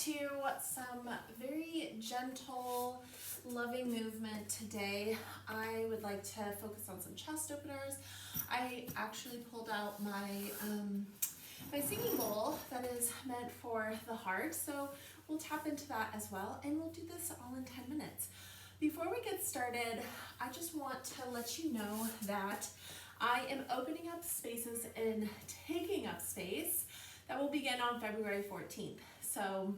to some very gentle, loving movement today. I would like to focus on some chest openers. I actually pulled out my my singing bowl that is meant for the heart, so we'll tap into that as well, and we'll do this all in 10 minutes. Before we get started, I just want to let you know that I am opening up spaces and taking up space that will begin on February 14th. So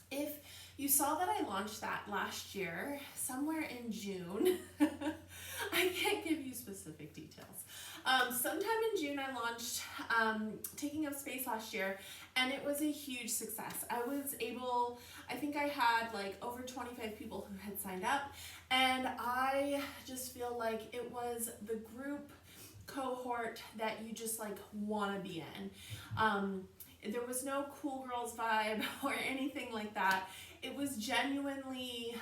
if you saw that I launched that last year, somewhere in June, I can't give you specific details. Sometime in June I launched Taking Up Space last year, and it was a huge success. I think I had like over 25 people who had signed up, and I just feel like it was the group cohort that you just like want to be in. There was no cool girls vibe or anything like that. It was genuinely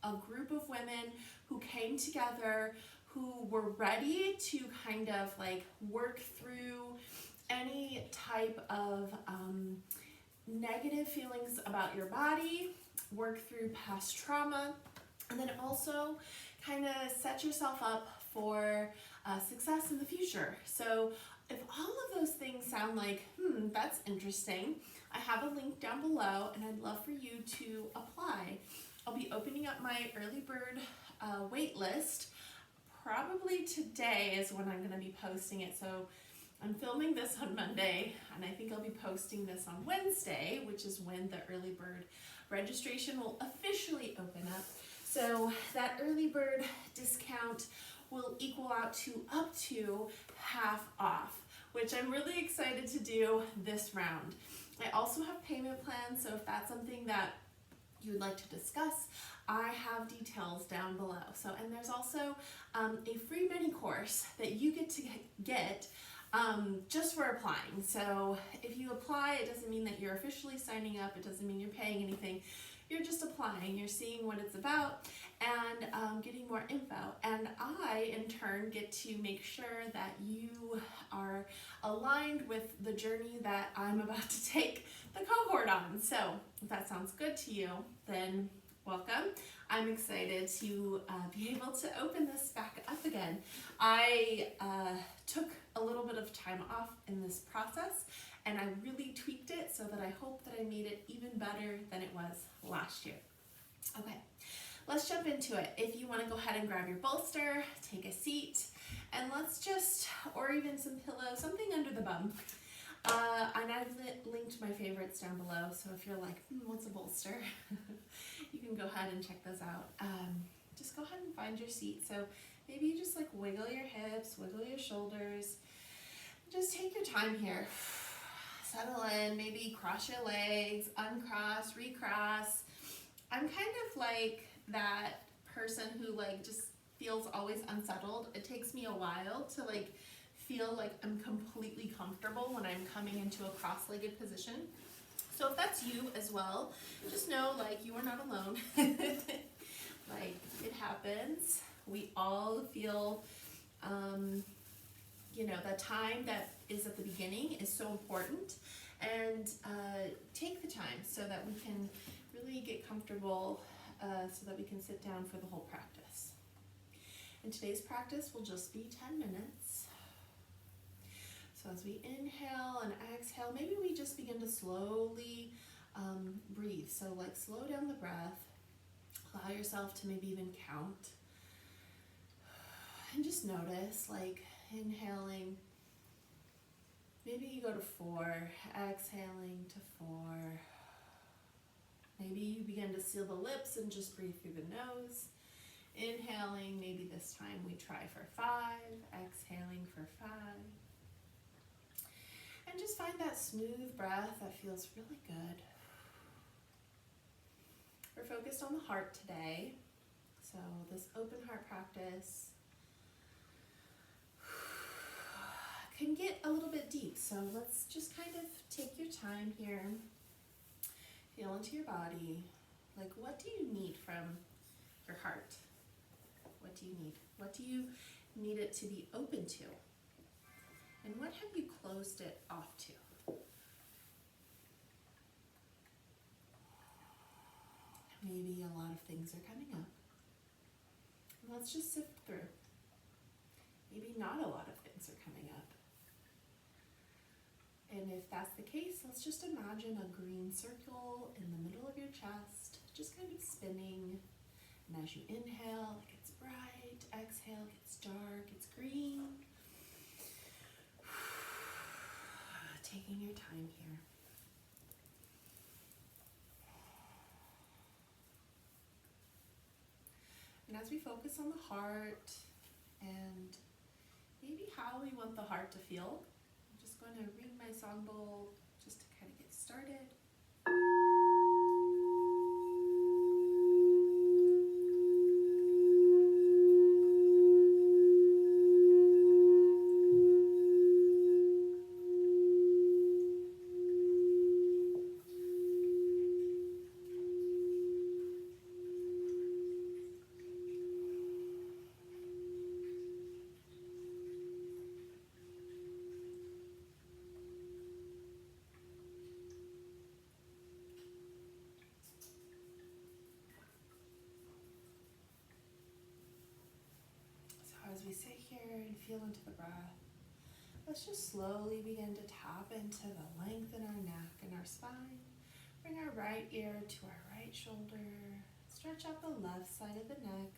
a group of women who came together, who were ready to kind of like work through any type of negative feelings about your body, work through past trauma, and then also kind of set yourself up for success in the future. So if all of those things sound like, that's interesting, I have a link down below, and I'd love for you to apply. I'll be opening up my early bird wait list. Probably today is when I'm going to be posting it. So I'm filming this on Monday, and I think I'll be posting this on Wednesday, which is when the early bird registration will officially open up. So that early bird discount will equal out to up to half off, which I'm really excited to do this round. I also have payment plans, so if that's something that you would like to discuss, I have details down below. And there's also a free mini course that you get to get just for applying. So if you apply, it doesn't mean that you're officially signing up. It doesn't mean you're paying anything. You're just applying. You're seeing what it's about and getting more info. And I, in turn, get to make sure that you are aligned with the journey that I'm about to take the cohort on. So if that sounds good to you, then welcome. I'm excited to be able to open this back up again. I took a little bit of time off in this process, and I really tweaked it so that I hope that I made it even better than it was last year. Okay, let's jump into it. If you want to go ahead and grab your bolster, take a seat, and let's just, or even some pillows, something under the bum. And I've linked my favorites down below, so if you're like, what's a bolster? You can go ahead and check those out. Just go ahead and find your seat. So maybe you just like wiggle your hips, wiggle your shoulders. Just take your time here. Settle in, maybe cross your legs, uncross, recross. I'm kind of like that person who like just feels always unsettled. It takes me a while to like feel like I'm completely comfortable when I'm coming into a cross-legged position. So if that's you as well, just know like you are not alone. Like it happens. We all feel, the time that is at the beginning is so important, and take the time so that we can really get comfortable, so that we can sit down for the whole practice. And today's practice will just be 10 minutes. So as we inhale and exhale, maybe we just begin to slowly breathe. So like slow down the breath, allow yourself to maybe even count. And just notice, like inhaling, maybe you go to 4, exhaling to 4. Maybe you begin to seal the lips and just breathe through the nose. Inhaling, maybe this time we try for 5, exhaling for 5. And just find that smooth breath that feels really good. We're focused on the heart today. So this open heart practice can get a little bit deep. So let's just kind of take your time here. Feel into your body. Like, what do you need from your heart? What do you need? What do you need it to be open to? And what have you closed it off to? maybe a lot of things are coming up. Let's just sift through. Maybe not a lot of things are coming up. And if that's the case, let's just imagine a green circle in the middle of your chest, just kind of spinning. And as you inhale, it gets bright. Exhale, it gets dark. It's green. Taking your time here. And as we focus on the heart and maybe how we want the heart to feel, I'm just going to ring my song bowl just to kind of get started. As we sit here and feel into the breath, let's just slowly begin to tap into the length in our neck and our spine. Bring our right ear to our right shoulder. Stretch out the left side of the neck.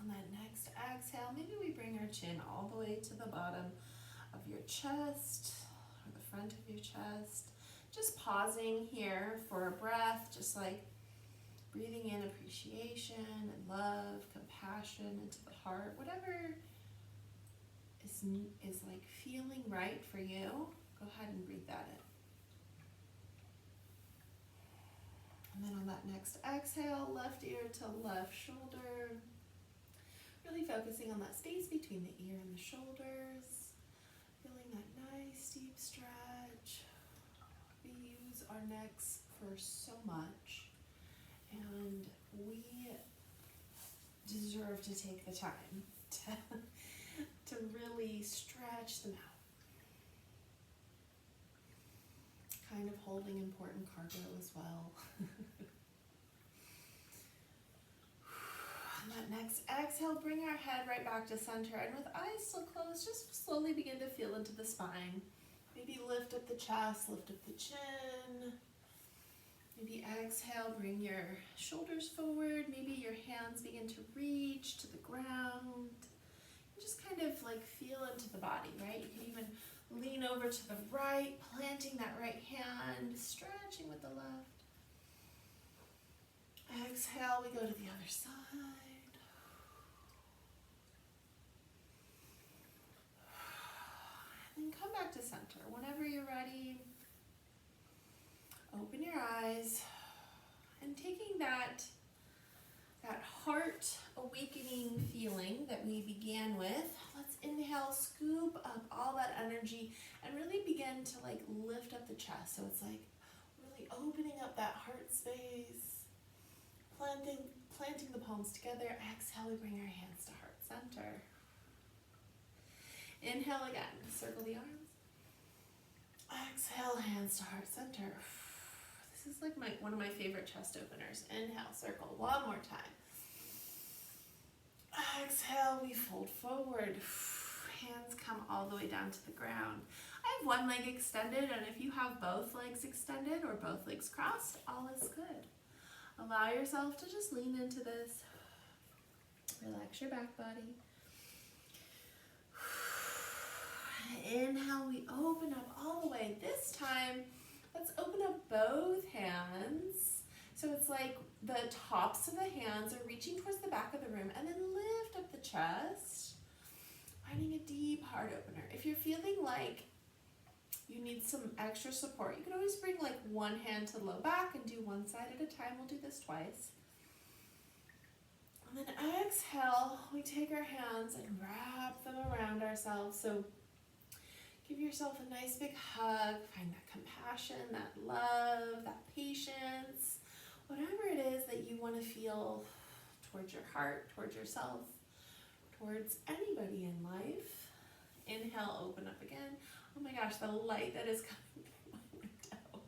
On that next exhale, maybe we bring our chin all the way to the bottom of your chest, or the front of your chest. Just pausing here for a breath, just like breathing in appreciation and love, compassion into the heart, whatever is like feeling right for you. Go ahead and breathe that in. And then on that next exhale, left ear to left shoulder. Really focusing on that space between the ear and the shoulders. Feeling that nice deep stretch. We use our necks for so much, and we deserve to take the time to really stretch them out. Kind of holding important cargo as well. On that next exhale, bring our head right back to center, and with eyes still closed, just slowly begin to feel into the spine. Maybe lift up the chest, lift up the chin. Maybe exhale, bring your shoulders forward. Maybe your hands begin to reach to the ground. Just kind of like feel into the body, right? You can even lean over to the right, planting that right hand, stretching with the left. Exhale, we go to the other side. And come back to center. Whenever you're ready, open your eyes, and taking that heart awakening feeling that we began with, let's inhale, scoop up all that energy, and really begin to like lift up the chest. So it's like really opening up that heart space, planting the palms together. Exhale, we bring our hands to heart center. Inhale again, circle the arms. Exhale, hands to heart center. This is like one of my favorite chest openers. Inhale, circle one more time. Exhale, we fold forward. Hands come all the way down to the ground. I have one leg extended, and if you have both legs extended or both legs crossed, all is good. Allow yourself to just lean into this. Relax your back body. Inhale, we open up all the way. This time, let's open up both hands. So it's like the tops of the hands are reaching towards the back of the room, and then lift up the chest, finding a deep heart opener. If you're feeling like you need some extra support, you can always bring like one hand to the low back and do one side at a time. We'll do this twice. And then exhale, we take our hands and wrap them around ourselves. So give yourself a nice big hug. Find that compassion, that love, that patience, whatever it is that you want to feel towards your heart, towards yourself, towards anybody in life. Inhale, open up again. Oh my gosh, the light that is coming through my window.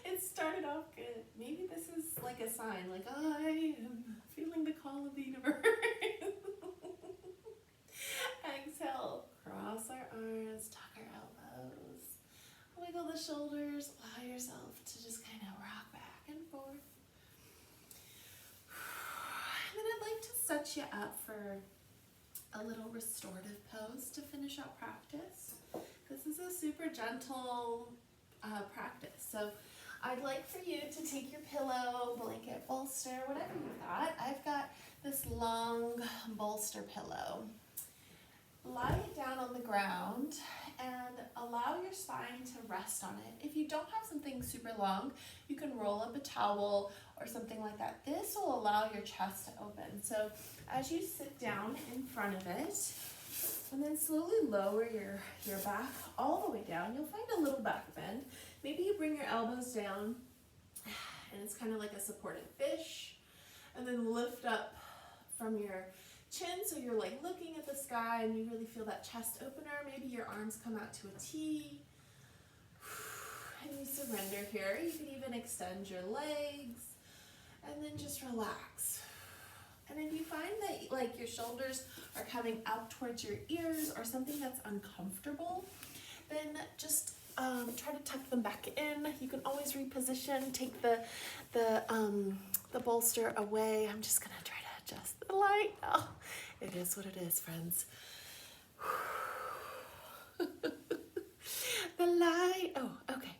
It started off good. Maybe this is like a sign, like I am feeling the call of the universe. Exhale, cross our arms, tuck our elbows, wiggle the shoulders, allow yourself to just kind of rock back and forth. And then I'd like to set you up for a little restorative pose to finish out practice. This is a super gentle practice. So I'd like for you to take your pillow, blanket, bolster, whatever you've got. I've got this long bolster pillow. Lie it down on the ground and allow your spine to rest on it. If you don't have something super long, you can roll up a towel or something like that. This will allow your chest to open. So as you sit down in front of it, and then slowly lower your back all the way down, you'll find a little back bend. Maybe you bring your elbows down, and it's kind of like a supported fish, and then lift up from your chin, so you're like looking at the sky and you really feel that chest opener. Maybe your arms come out to a T, and you surrender here. You can even extend your legs, and then just relax. And if you find that like your shoulders are coming out towards your ears or something that's uncomfortable, then just try to tuck them back in. You can always reposition, take the bolster away. I'm just gonna try to adjust the light. Oh, it is what it is, friends. The light. Oh, okay.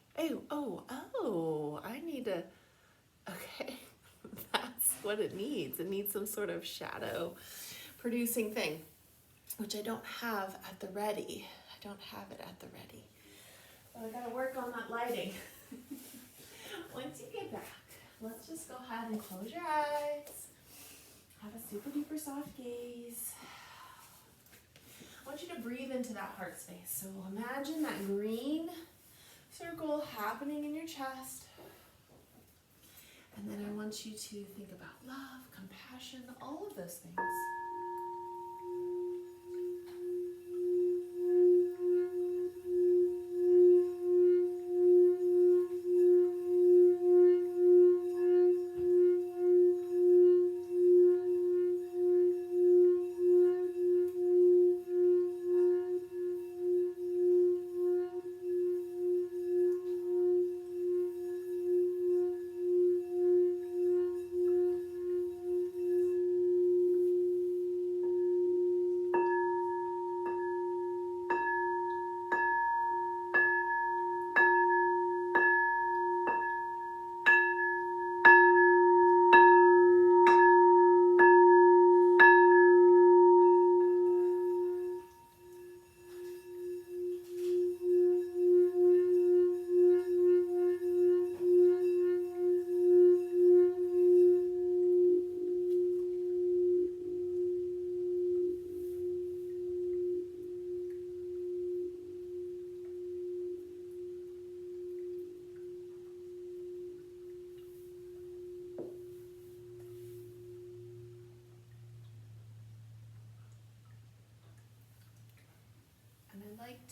Oh, I need to, okay. That's what it needs. It needs some sort of shadow producing thing, which I don't have at the ready. I don't have it at the ready. But I gotta work on that lighting. Once you get back, let's just go ahead and close your eyes. Have a super duper soft gaze. I want you to breathe into that heart space. So imagine that green circle happening in your chest. And then I want you to think about love, compassion, all of those things.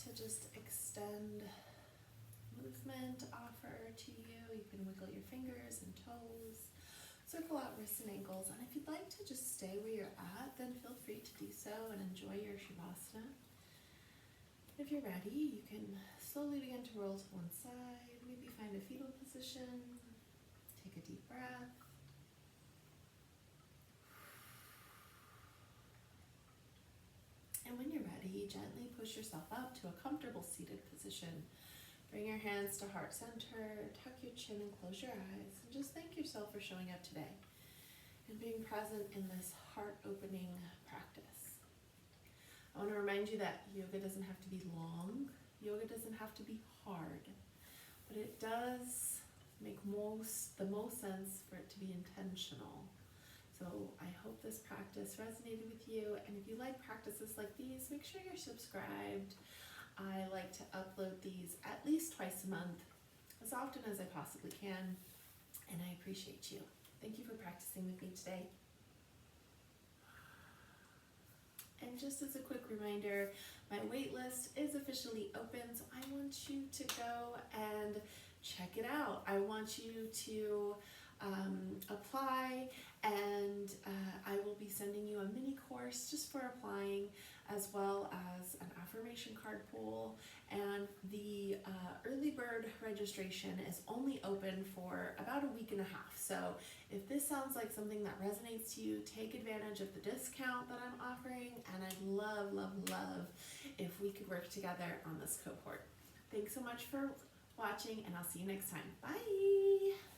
To just extend movement offer to you. You can wiggle your fingers and toes, circle out wrists and ankles, and if you'd like to just stay where you're at, then feel free to do so and enjoy your Shavasana. If you're ready, you can slowly begin to roll to one side, maybe find a fetal position, take a deep breath. And when you're ready, gently push yourself up to a comfortable seated position. Bring your hands to heart center, tuck your chin and close your eyes, and just thank yourself for showing up today and being present in this heart-opening practice. I want to remind you that yoga doesn't have to be long, yoga doesn't have to be hard, but it does make the most sense for it to be intentional. So I hope this practice resonated with you, and if you like practices like these, make sure you're subscribed. I like to upload these at least twice a month, as often as I possibly can, and I appreciate you. Thank you for practicing with me today. And just as a quick reminder, my wait list is officially open, so I want you to go and check it out. I want you to apply, and I will be sending you a mini course just for applying, as well as an affirmation card pool. And the early bird registration is only open for about a week and a half. So if this sounds like something that resonates to you, take advantage of the discount that I'm offering, and I'd love, love, love if we could work together on this cohort. Thanks so much for watching, and I'll see you next time. Bye!